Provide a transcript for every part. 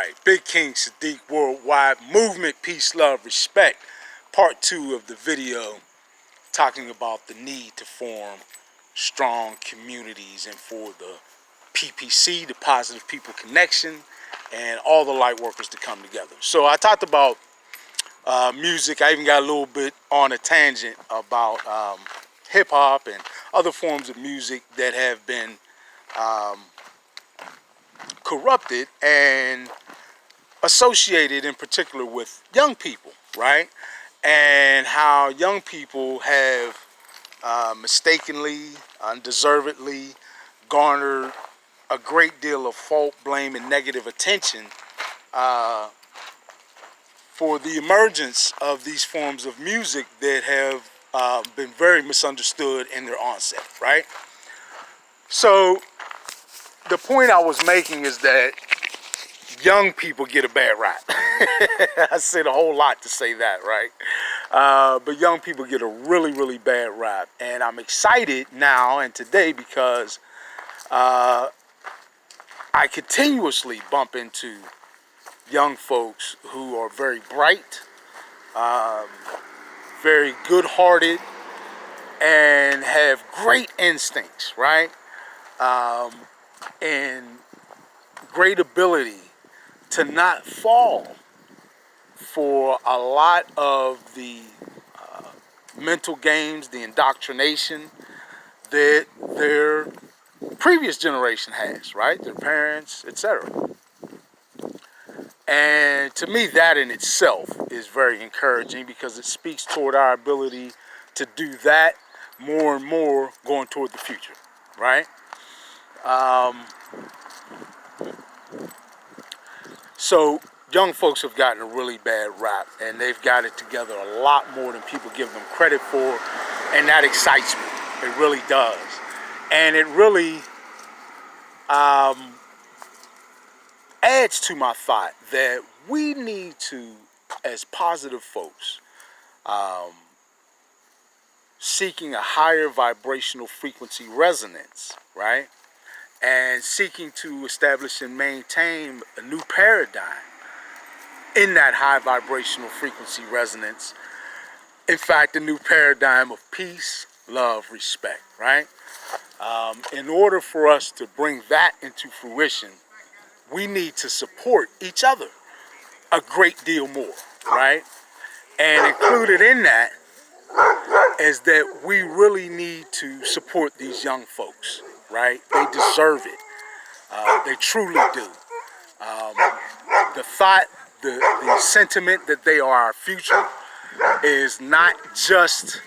Alright, Big King Sadiq Worldwide Movement, Peace, Love, Respect. Part 2 of the video talking about the need to form strong communities and for the PPC, the Positive People Connection, and all the light workers to come together. So I talked about music. I even got a little bit on a tangent about hip-hop and other forms of music that have been corrupted and associated in particular with young people, right? And how young people have mistakenly, undeservedly garnered a great deal of fault, blame, and negative attention for the emergence of these forms of music that have been very misunderstood in their onset, right? So the point I was making is that young people get a bad rap. I said a whole lot to say that, right? But young people get a really, really bad rap. And I'm excited now and today because I continuously bump into young folks who are very bright, very good-hearted, and have great instincts, right? And great ability to not fall for a lot of the mental games, the indoctrination that their previous generation has, right? Their parents, etc. And to me, that in itself is very encouraging because it speaks toward our ability to do that more and more going toward the future, right? So young folks have gotten a really bad rap, and they've got it together a lot more than people give them credit for, and that excites me. It really does. And it really adds to my thought that we need to, as positive folks, seeking a higher vibrational frequency resonance, right? And seeking to establish and maintain a new paradigm in that high vibrational frequency resonance. In fact, a new paradigm of peace, love, respect, right? In order for us to bring that into fruition, we need to support each other a great deal more, right? And included in that is that we really need to support these young folks, right? They deserve it. They truly do. The thought, the sentiment that they are our future is not just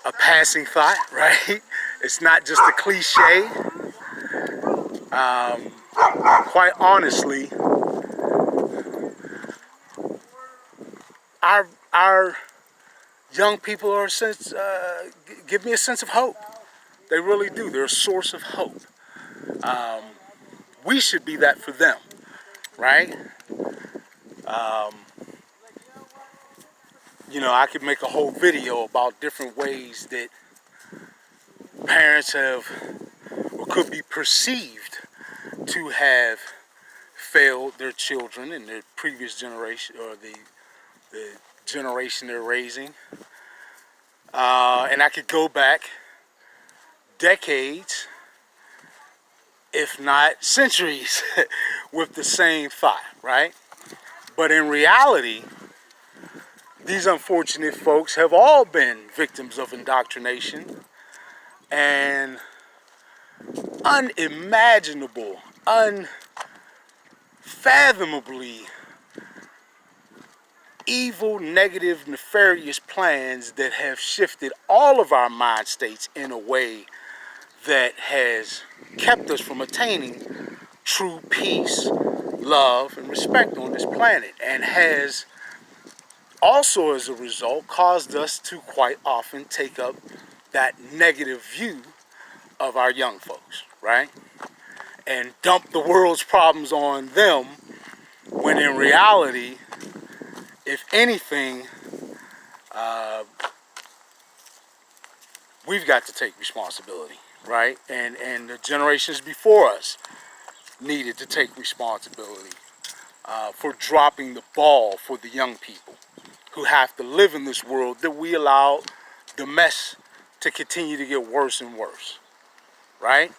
a passing thought, right? It's not just a cliche. Quite honestly, our young people are give me a sense of hope. They really do. They're a source of hope. We should be that for them, right? You know, I could make a whole video about different ways that parents have or could be perceived to have failed their children in their previous generation or the generation they're raising. And I could go back decades, if not centuries, with the same thought, right? But in reality, these unfortunate folks have all been victims of indoctrination and unimaginable, unfathomably evil, negative, nefarious plans that have shifted all of our mind states in a way that has kept us from attaining true peace, love, and respect on this planet, and has also, as a result, caused us to quite often take up that negative view of our young folks, right? And dump the world's problems on them, when in reality, if anything, we've got to take responsibility, right? And the generations before us, needed to take responsibility for dropping the ball for the young people who have to live in this world that we allow the mess to continue to get worse and worse, right?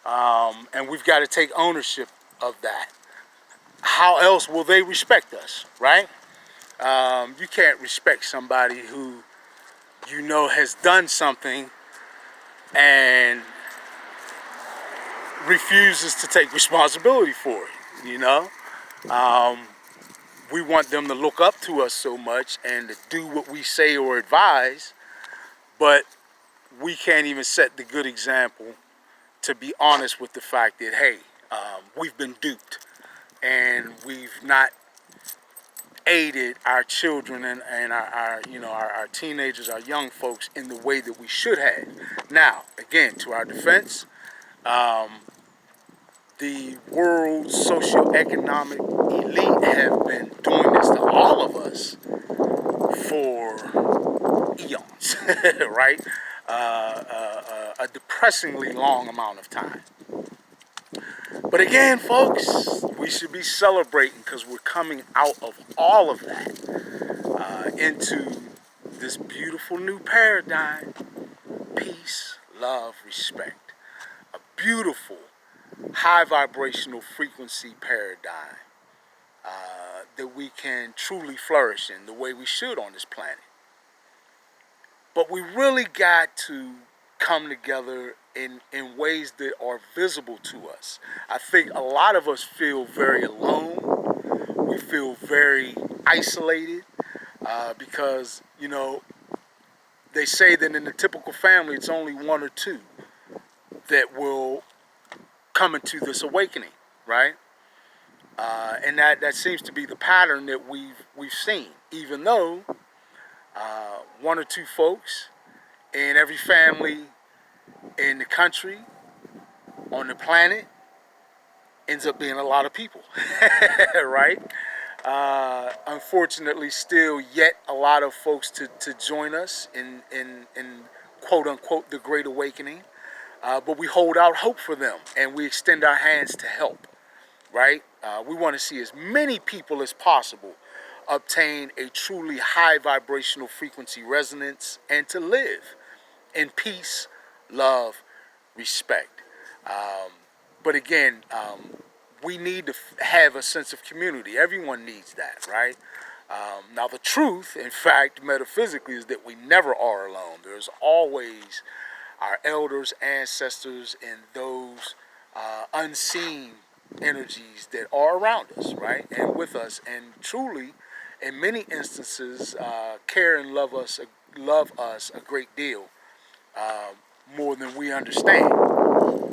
And we've got to take ownership of that. How else will they respect us, right? You can't respect somebody who you know has done something and refuses to take responsibility for it, you know? We want them to look up to us so much and to do what we say or advise, but we can't even set the good example to be honest with the fact that, hey, we've been duped and we've not aided our children and our teenagers, our young folks in the way that we should have. Now, again, to our defense, the world's socioeconomic elite have been doing this to all of us for eons, right? A depressingly long amount of time. But again, folks, we should be celebrating because we're coming out of all of that into this beautiful new paradigm. Peace, love, respect. A beautiful high vibrational frequency paradigm that we can truly flourish in the way we should on this planet. But we really got to come together in ways that are visible to us. I think a lot of us feel very alone. We feel very isolated because, you know, they say that in the typical family, it's only one or two that will come into this awakening, right? And that seems to be the pattern that we've seen, even though one or two folks in every family in the country, on the planet, ends up being a lot of people, right? Unfortunately, still yet a lot of folks to join us in quote unquote the Great Awakening, but we hold out hope for them and we extend our hands to help, right? We want to see as many people as possible obtain a truly high vibrational frequency resonance and to live in peace, love, respect. But again, we need to have a sense of community. Everyone needs that, right? Now, the truth, in fact, metaphysically, is that we never are alone. There's always our elders, ancestors, and those unseen energies that are around us, right? And with us, and truly, in many instances, care and love us a great deal, more than we understand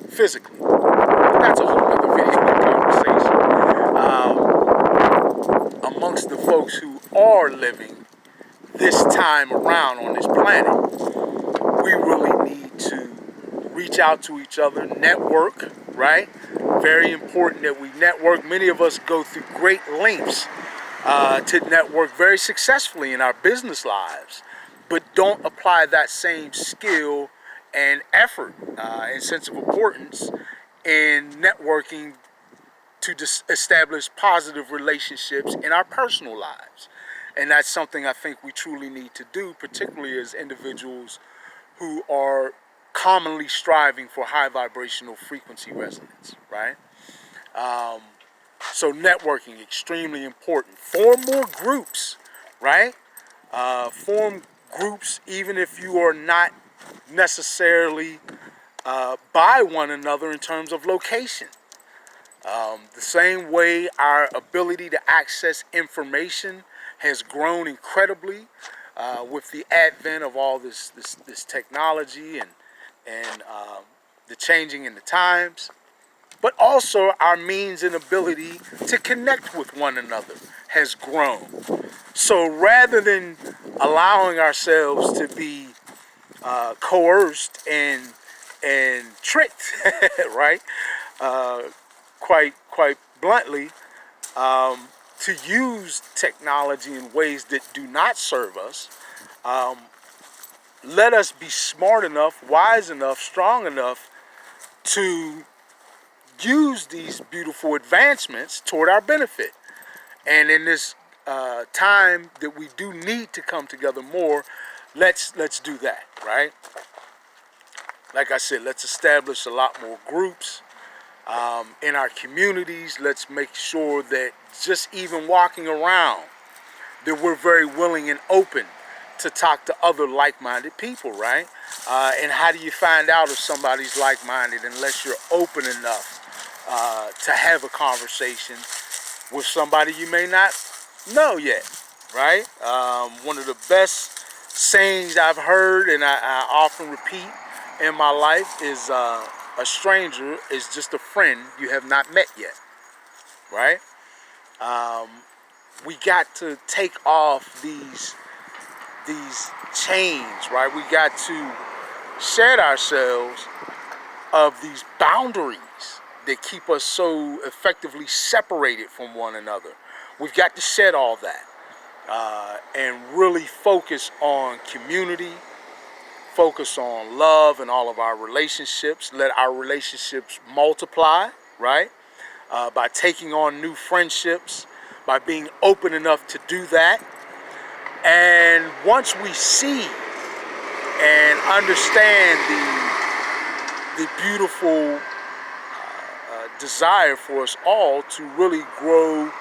physically. But that's a whole other video conversation. Amongst the folks who are living this time around on this planet, we really need to reach out to each other, network, right? Very important that we network. Many of us go through great lengths to network very successfully in our business lives, but don't apply that same skill and effort and sense of importance in networking to establish positive relationships in our personal lives. And that's something I think we truly need to do, particularly as individuals who are commonly striving for high vibrational frequency resonance, right? So networking, extremely important. Form more groups, right? Form groups even if you are not necessarily by one another in terms of location. The same way our ability to access information has grown incredibly with the advent of all this technology and the changing in the times, but also our means and ability to connect with one another has grown. So rather than allowing ourselves to be coerced and tricked, right? Quite bluntly, to use technology in ways that do not serve us. Let us be smart enough, wise enough, strong enough to use these beautiful advancements toward our benefit. And in this time that we do need to come together more, let's do that, right? Like I said, let's establish a lot more groups in our communities. Let's make sure that just even walking around, that we're very willing and open to talk to other like-minded people, right? And how do you find out if somebody's like-minded unless you're open enough to have a conversation with somebody you may not know yet, right? One of the best sayings I've heard, and I often repeat in my life, is a stranger is just a friend you have not met yet, right? We got to take off these chains, right? We got to shed ourselves of these boundaries that keep us so effectively separated from one another. We've got to shed all that and really focus on community, focus on love in all of our relationships. Let our relationships multiply, right? By taking on new friendships, by being open enough to do that. And once we see and understand the beautiful desire for us all to really grow,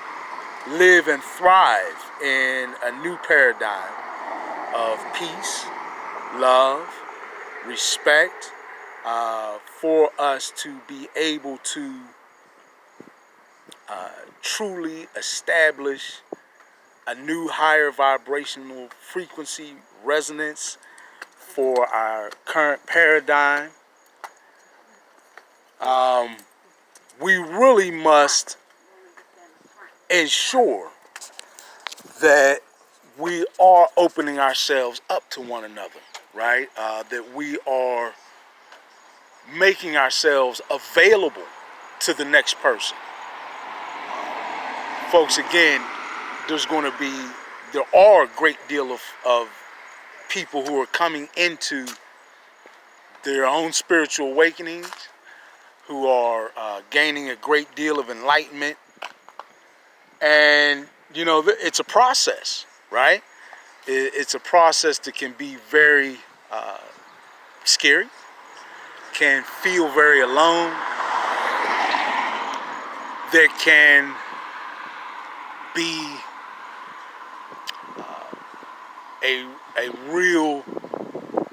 live, and thrive in a new paradigm of peace, love, respect, for us to be able to truly establish a new higher vibrational frequency resonance for our current paradigm. We really must ensure that we are opening ourselves up to one another, right? That we are making ourselves available to the next person. Folks, again, there are a great deal of people who are coming into their own spiritual awakenings, who are gaining a great deal of enlightenment. And, you know, it's a process, right? It's a process that can be very scary, can feel very alone, that can be a real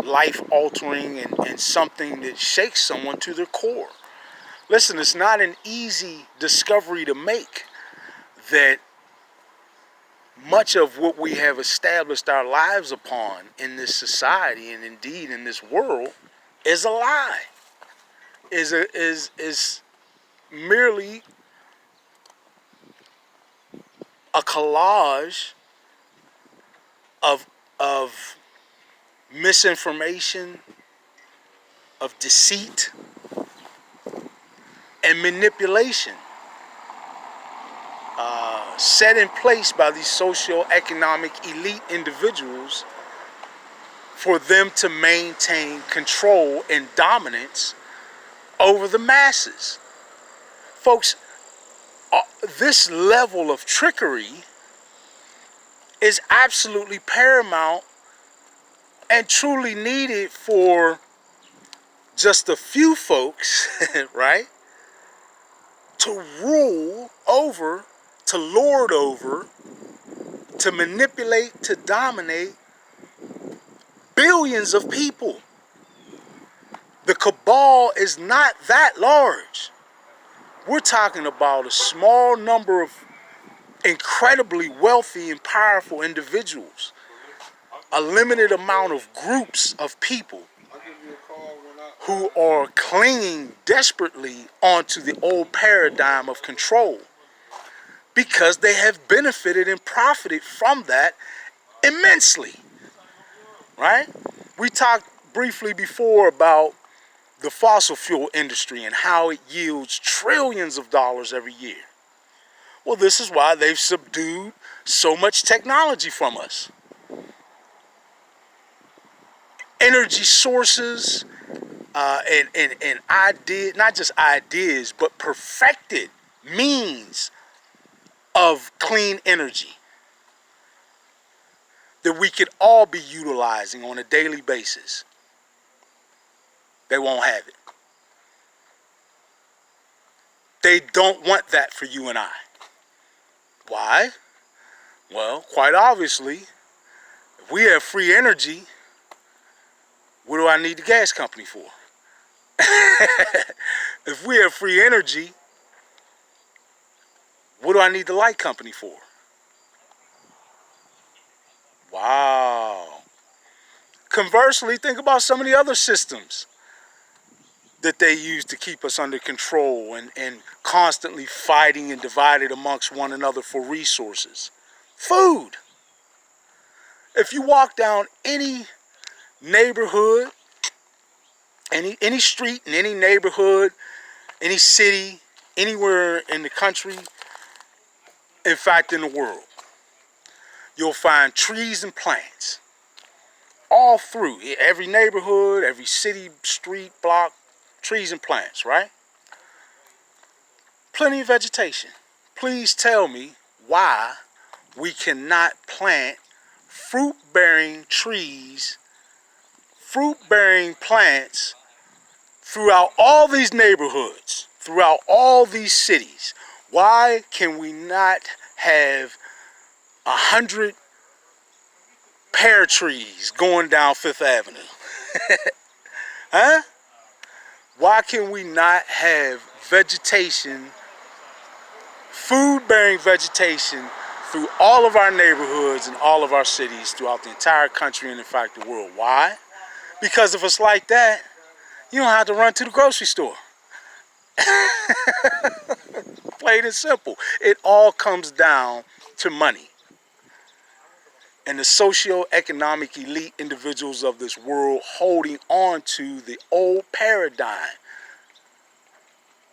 life-altering and something that shakes someone to their core. Listen, it's not an easy discovery to make that much of what we have established our lives upon in this society and indeed in this world is a lie, is merely a collage of misinformation, of deceit, and manipulation set in place by these socio-economic elite individuals for them to maintain control and dominance over the masses. Folks, this level of trickery is absolutely paramount and truly needed for just a few folks, right, to rule over, to lord over, to manipulate, to dominate billions of people. The cabal is not that large. We're talking about a small number of incredibly wealthy and powerful individuals, a limited amount of groups of people who are clinging desperately onto the old paradigm of control because they have benefited and profited from that immensely, right? We talked briefly before about the fossil fuel industry and how it yields trillions of dollars every year. Well, this is why they've subdued so much technology from us. Energy sources and idea, not just ideas, but perfected means of clean energy that we could all be utilizing on a daily basis. They won't have it. They don't want that for you and I. Why? Well, quite obviously, if we have free energy, what do I need the gas company for? If we have free energy, what do I need the light company for? Wow. Conversely, think about some of the other systems that they use to keep us under control and constantly fighting and divided amongst one another for resources. Food. If you walk down any neighborhood, any street in any neighborhood, any city, anywhere in the country, in fact in the world, you'll find trees and plants all through every neighborhood, every city, street, block, trees and plants, right? Plenty of vegetation. Please tell me why we cannot plant fruit-bearing trees, fruit-bearing plants throughout all these neighborhoods, throughout all these cities. Why can we not have 100 pear trees going down Fifth Avenue? Huh? Why can we not have vegetation, food-bearing vegetation through all of our neighborhoods and all of our cities throughout the entire country and in fact the world? Why? Because if it's like that, you don't have to run to the grocery store. Plain and simple. It all comes down to money. And the socio-economic elite individuals of this world holding on to the old paradigm,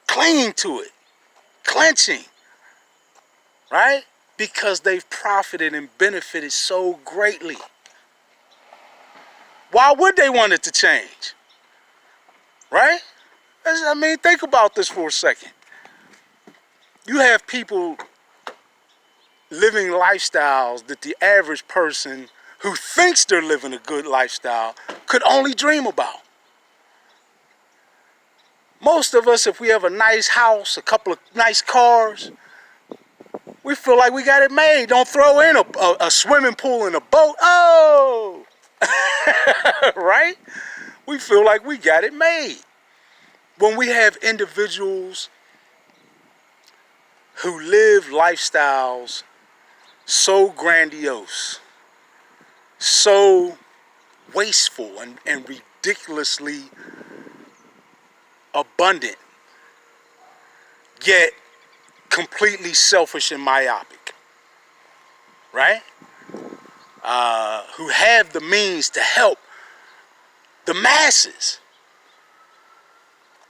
clinging to it, clenching, right? Because they've profited and benefited so greatly. Why would they want it to change? Right? I mean, think about this for a second. You have people living lifestyles that the average person who thinks they're living a good lifestyle could only dream about. Most of us, if we have a nice house, a couple of nice cars, we feel like we got it made. Don't throw in a swimming pool and a boat. Oh! Right? We feel like we got it made. When we have individuals who live lifestyles so grandiose, so wasteful and ridiculously abundant, yet completely selfish and myopic, right? Who have the means to help the masses,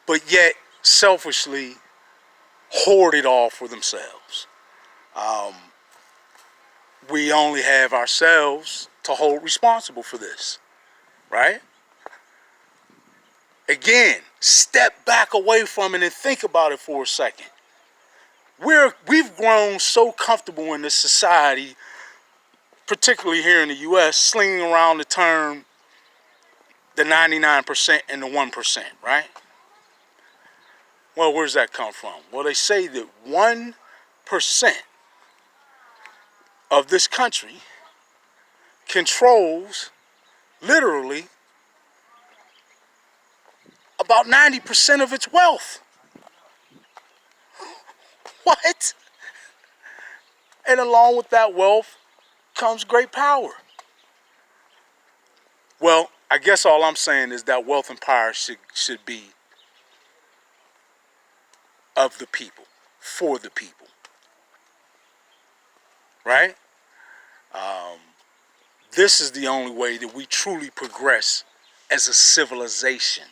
but yet selfishly hoard it all for themselves. We only have ourselves to hold responsible for this, right? Again, step back away from it and think about it for a second. We've grown so comfortable in this society, particularly here in the U.S., slinging around the term the 99% and the 1%, right? Well, where does that come from? Well, they say that 1% of this country controls literally about 90% of its wealth. What? And along with that wealth comes great power. Well, I guess all I'm saying is that wealth and power should be of the people, for the people. Right? This is the only way that we truly progress as a civilization.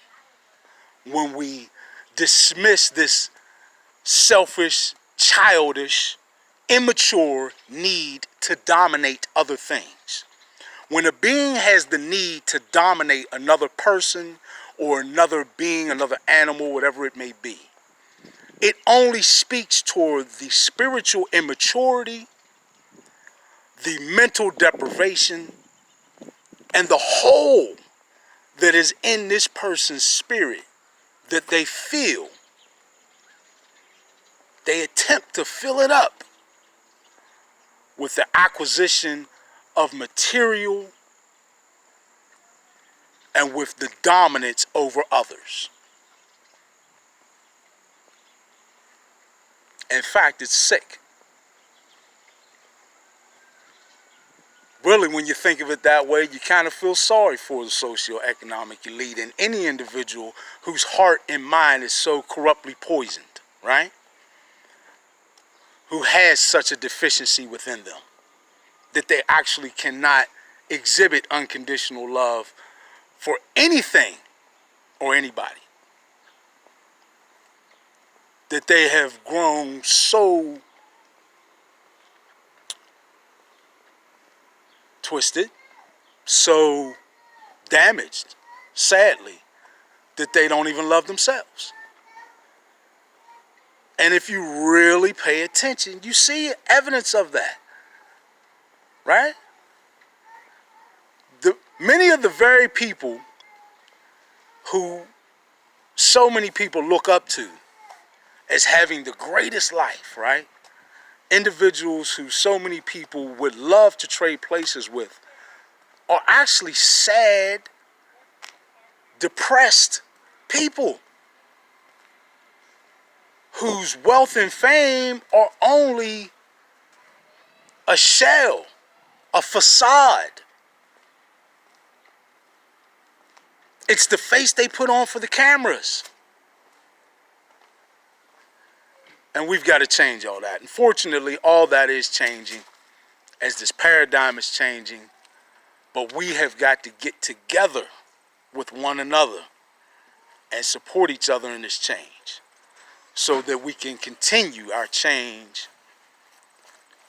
When we dismiss this selfish, childish, immature need to dominate other things. When a being has the need to dominate another person or another being, another animal, whatever it may be. It only speaks toward the spiritual immaturity, the mental deprivation, and the hole that is in this person's spirit that they feel. They attempt to fill it up with the acquisition of material and with the dominance over others. In fact, it's sick. Really, when you think of it that way, you kind of feel sorry for the socioeconomic elite and any individual whose heart and mind is so corruptly poisoned, right? Who has such a deficiency within them that they actually cannot exhibit unconditional love for anything or anybody. That they have grown so twisted, so damaged, sadly, that they don't even love themselves. And if you really pay attention, you see evidence of that, right? Many of the very people who so many people look up to as having the greatest life, right? Individuals who so many people would love to trade places with are actually sad, depressed people whose wealth and fame are only a shell, a facade. It's the face they put on for the cameras. And we've got to change all that. Unfortunately, all that is changing as this paradigm is changing. But we have got to get together with one another and support each other in this change so that we can continue our change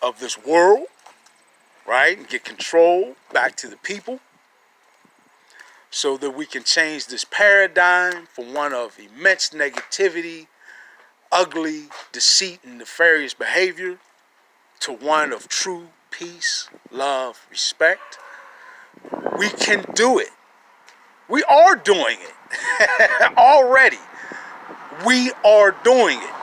of this world, right? And get control back to the people so that we can change this paradigm from one of immense negativity, ugly, deceit, and nefarious behavior to one of true peace, love, respect. We can do it. We are doing it already. We are doing it.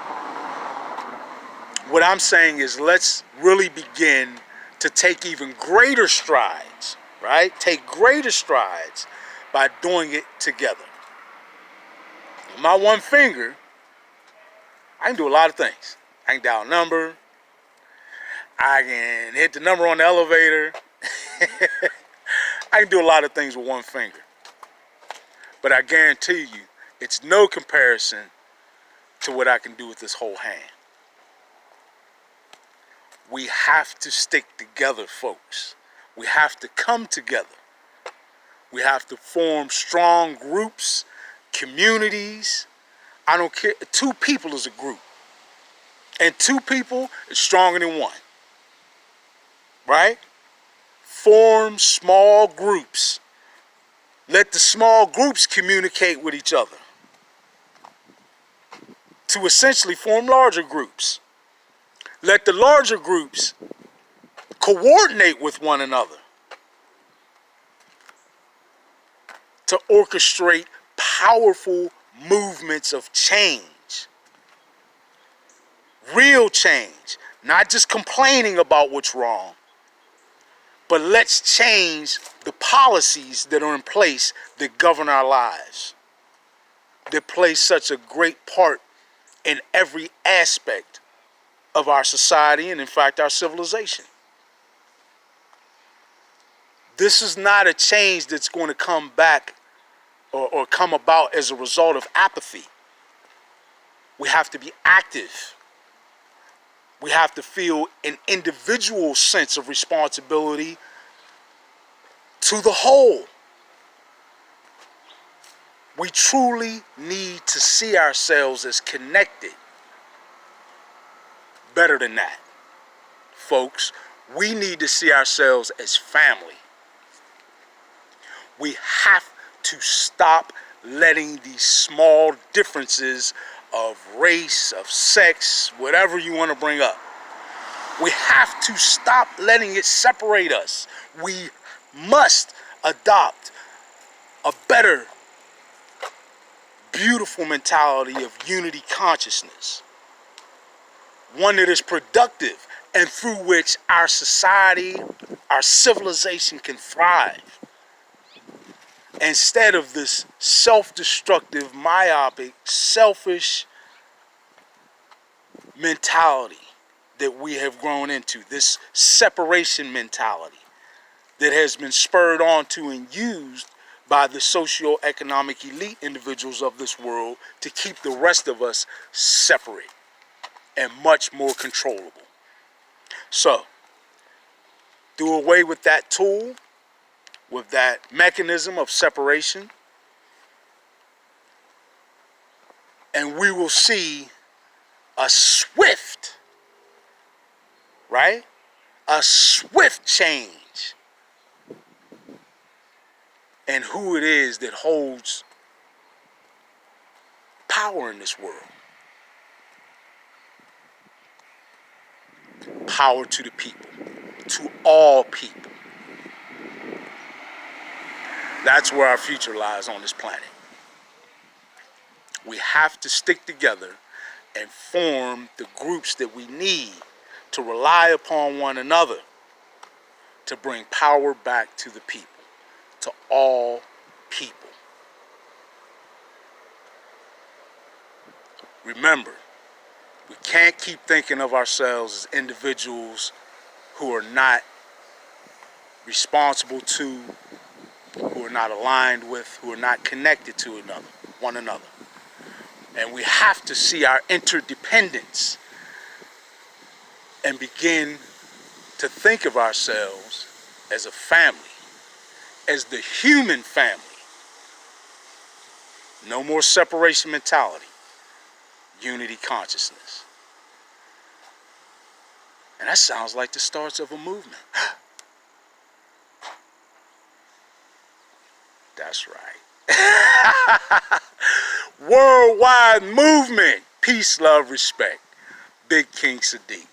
What I'm saying is let's really begin to take even greater strides, right? Take greater strides by doing it together. My one finger, I can do a lot of things. I can dial a number. I can hit the number on the elevator. I can do a lot of things with one finger. But I guarantee you, it's no comparison to what I can do with this whole hand. We have to stick together, folks. We have to come together. We have to form strong groups, communities. I don't care. 2 people is a group. And 2 people is stronger than 1. Right? Form small groups. Let the small groups communicate with each other to essentially form larger groups. Let the larger groups coordinate with one another to orchestrate powerful movements of change. Real change. Not just complaining about what's wrong, but let's change the policies that are in place that govern our lives, that play such a great part in every aspect of our society and, in fact, our civilization. This is not a change that's going to come back or come about as a result of apathy. We have to be active. We have to feel an individual sense of responsibility to the whole. We truly need to see ourselves as connected. Better than that, folks, we need to see ourselves as family. We have to stop letting these small differences of race, of sex, whatever you want to bring up. We have to stop letting it separate us. We must adopt a better, beautiful mentality of unity consciousness. One that is productive and through which our society, our civilization can thrive. Instead of this self-destructive, myopic, selfish mentality that we have grown into, this separation mentality that has been spurred onto and used by the socio-economic elite individuals of this world to keep the rest of us separate and much more controllable. So, do away with that tool, with that mechanism of separation, and we will see a swift, right? A swift change in who it is that holds power in this world. Power to the people, to all people. That's where our future lies on this planet. We have to stick together and form the groups that we need to rely upon one another to bring power back to the people, to all people. Remember, we can't keep thinking of ourselves as individuals who are not responsible to, who are not aligned with, who are not connected to one another. And we have to see our interdependence and begin to think of ourselves as a family, as the human family. No more separation mentality, unity consciousness. And that sounds like the starts of a movement. That's right. Worldwide movement. Peace, love, respect. Big King Sadiq.